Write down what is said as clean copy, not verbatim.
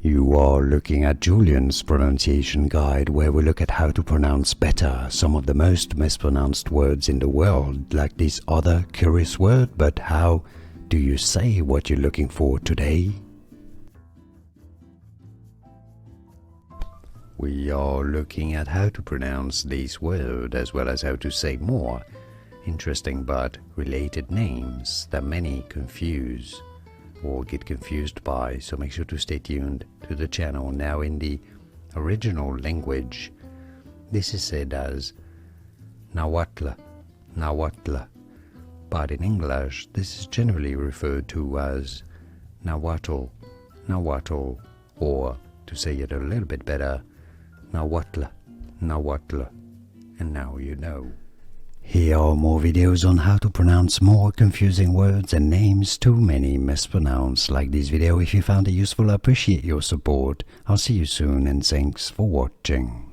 You are looking at Julian's pronunciation guide, where we look at how to pronounce better some of the most mispronounced words in the world, like this other curious word. But how do you say what you're looking for today? We are looking at how to pronounce this word, as well as how to say more interesting but related names that many confuse or get confused by, so make sure to stay tuned to the channel. Now, in the original language, this is said as Nahuatl, Nahuatl, but in English this is generally referred to as Nahuatl, Nahuatl, or to say it a little bit better, Nahuatl, Nahuatl, and now you know. Here are more videos on how to pronounce more confusing words and names too many mispronounced. Like this video if you found it useful. I appreciate your support. I'll see you soon and thanks for watching.